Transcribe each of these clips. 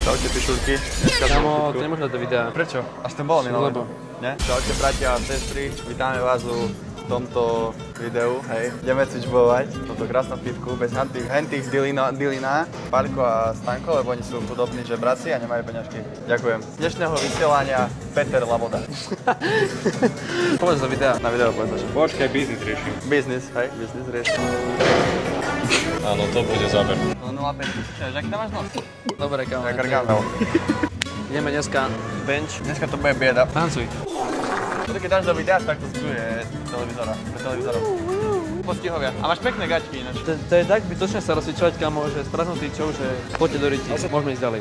Čaute, pišurky. Kámo, to nemôžem dať do videa. Prečo? Až ten bol minulý. Lebo. Ne? Čaute, bratia a sestry. Vítame vás v tomto videu. Hej, ideme cvičbovať. Toto krásne fitku, bez hentých Dilina, Pálko a Stanko, lebo oni sú chudobní žebraci a nemajú peňažky. Ďakujem. Z dnešného vysielania Peter Laboda. Povedz do videa. Na video povedz. Počkaj, biznis riešim. Biznis, hej, biznis riešim. Áno, to bude záber. No 0,5 tisíc, aký tam máš nos? Dobre, kámo. Ja gargamel. Ideme dneska bench. Dneska to bude bieda. Tancuj. Keď dáš do videa, tak to skuje televízora, pre televízorov. Postihovia. A máš pekné gačky ináč. To je tak bytočné sa rozcvičovať, kámo, že spraznutý čov, že poďte do ryti. Môžeme ísť ďalej.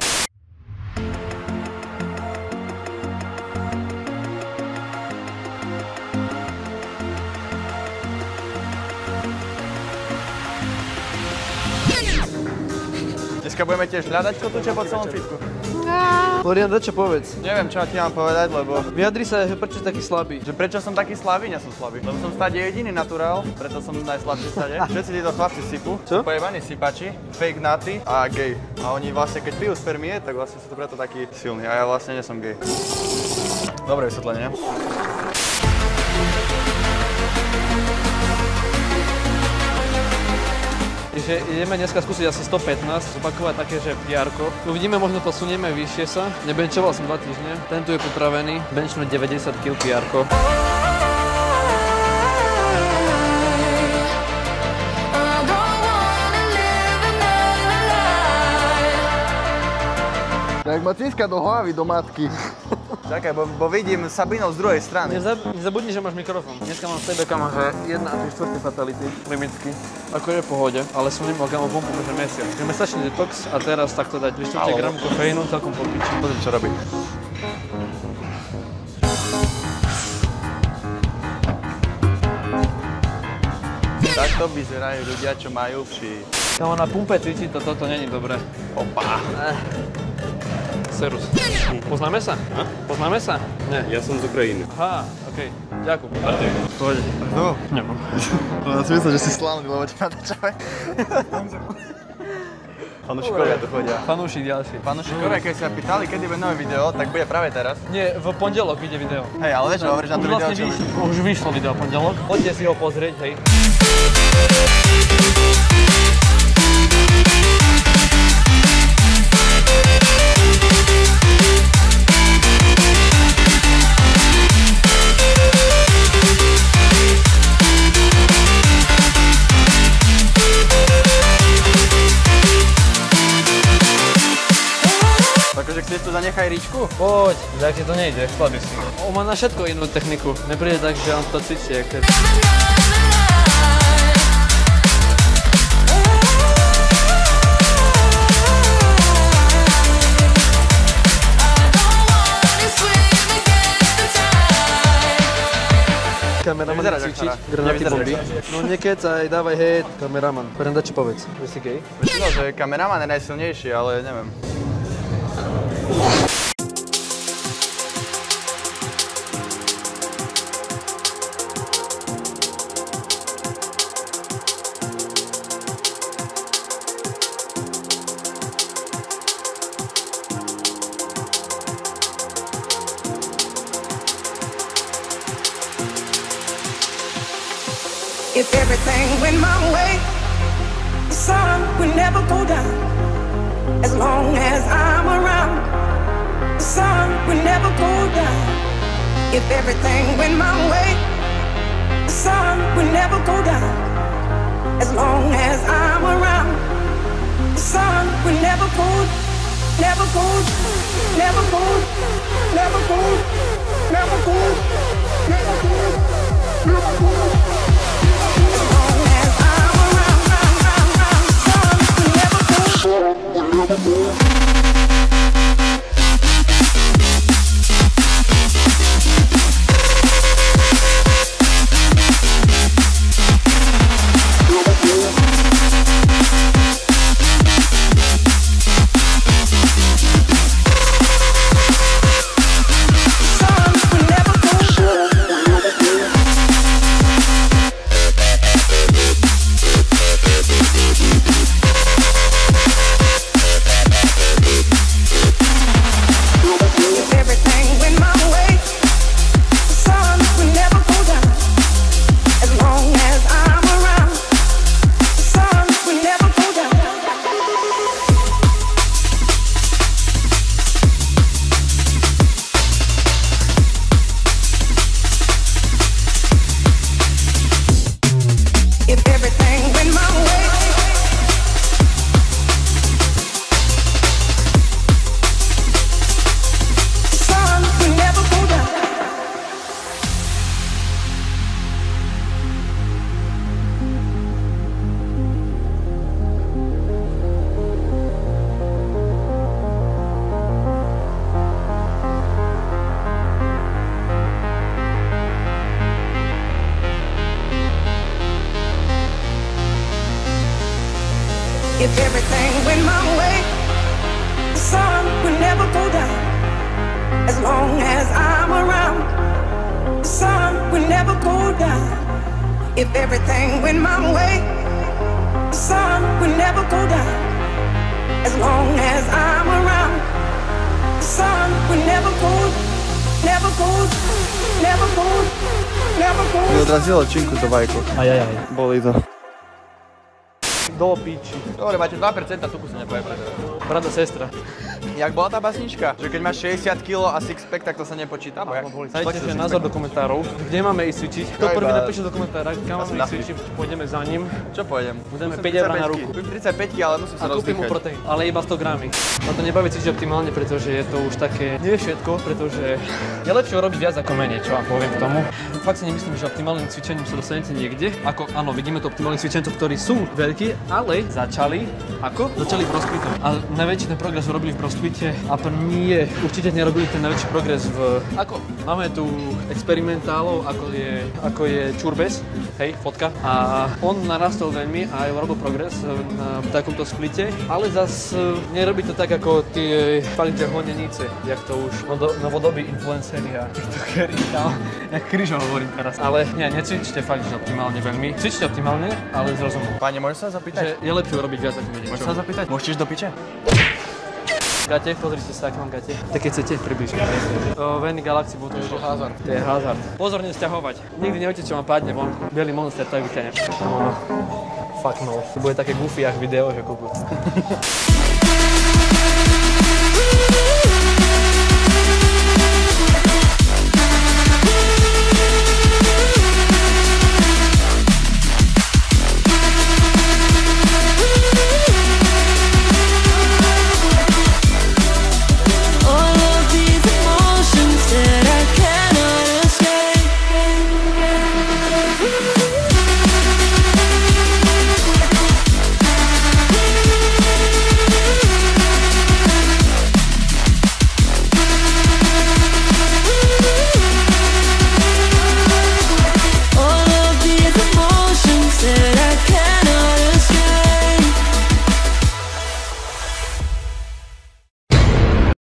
Dneska budeme tiež hľadať, čo tuče po celom fitku. Florian, čo povedz? Neviem, čo ti mám povedať, lebo... Vyjadri sa, že prečo si taký slabý. Že prečo som taký slabý? Nie som slabý. Lebo som stade jediný naturál, preto som najslabší stade. Všetci títo chlapci sypu. Čo? Pojebaní sypači, fake naty a gay. A oni vlastne, keď pijú spermie, tak vlastne sú to preto takí silní. A ja vlastne nie som gay. Dobré vysvetlenie. Takže ideme dneska skúsiť asi 115, zopakovať také, že PR-ko. Uvidíme, možno posunieme vyššie sa. Nebenčoval som 2 týždne. Tento je pripravený. Benčnú 90 kg PR-ko. Tak ma tiska do hlavy, do matky. Čakaj, bo vidím Sabinov z druhej strany. Nezabudni, že máš mikrofón. Dneska mám v tebe, kamo, že 1 a 3/4 fatality, limicky. Ako je v pohode, ale som nemal, kamo, pumpu že mesiac. Ideme stačný detox a teraz takto dať 3/4 gramu kofeínu, celkom po piči. Pozri, čo robí. Takto vyzerajú ľudia, čo majú vši. Kamo, na pumpe cvičiť toto není dobré. Opa. Serus. Poznáme sa? Poznáme sa? Nie. Ja som z Ukrajiny. Aha, okej. Ďakujem. A ty? Pohode. No. Nemám. Ja si myslím, že si slávny, lebo ťa natáčame. Fanúšikovia tu chodia. Fanúšik ďalší. Fanúšikovia, keď sa pýtali, kedy bude nové video, tak bude práve teraz. Nie, v pondelok vyjde video. Hej, ale vieš, hovoríš na to video, čo vyjde? Už vyšlo video v pondelok. Poďte si ho pozrieť, hej. Takže chceš tu zanechaj ričku? Poď, tak ti to nejde, slabý si. On má na všetko inú techniku. Nepríde tak, že on to cvičí, jak keď... Kameraman cvičiť, granáty bomby. No nekecaj, dávaj hej, kameraman. Brenda, čo povedz? Vy si gay? Myslím, že kameraman je najsilnejší, ale neviem. If everything went my way, the sun would never go down. As long as I'm around, the sun would never go down. If everything went my way, the sun would never go down. As long as I'm around, the sun would never go, never go, never go, never go, never go, never go, never go. everything went my way, the sun will never go down. As long as I'm around, the sun will never go down. If everything went my way, the sun will never go down. As long as I'm around, the sun will never go, never go, never go, never go. Mi odrazilo činku to vajko. Ajajaj. Boli to. Do piči. Dobre, máte 2% tuku sa nepoje preberať. Brada, sestra. Jak bola tá basnička? Že keď máš 60 kg a six-pack, tak to sa nepočíta? Dajte si názor do komentárov, kde máme ísť cvičiť. Kto prvý napíše do komentára, kam máme ísť cvičiť, pôjdeme za ním. Čo pôjdem? Budeme Musím 5 eur na 35, ruku. Kúpim 35, ale musím sa A kúpim mu rozdýchať. proteín, ale iba 100 gramy. Ma to nebaví cvičiť optimálne, pretože je to už také, nie všetko, pretože je lepšie urobiť viac ako menej, čo vám poviem k tomu. Fakt si nemyslím, že optimálnym cvičením sa dostanete niekde. Ako áno, vidíme to optimálnych cvičencov, ktorí sú veľkí, ale začali v crossfite. A najväčší ten progres urobili v crossfite a nie, určite nerobili ten najväčší progres máme tu experimentálov, ako je Čurbes, hej, fotka. A on narastol veľmi a aj robil progres v takomto splite, ale zas nerobí to tak ako tie fakt honenice, jak to už novodobí influenceri a tiktokeri, jak Kryžo hovorím teraz. Ale nie, necvičte fakt optimálne veľmi. Cvičte optimálne, ale s rozumom. Pane, môžeš sa zapýtať? Že je lepšie urobiť viac ako menej. Môžeš sa zapýtať? Môžeš tiež do piče? Gate, pozrite sa, aké mám gate. Tak keď chcete, približte. Venny Galaxy bol to hazard. To je hazard. Pozorne sťahovať. Nikdy nehoďte, čo vám padne von. Bielý monster, tak vyťane. No, fuck no. To bude také goofy, jak video, že kokot.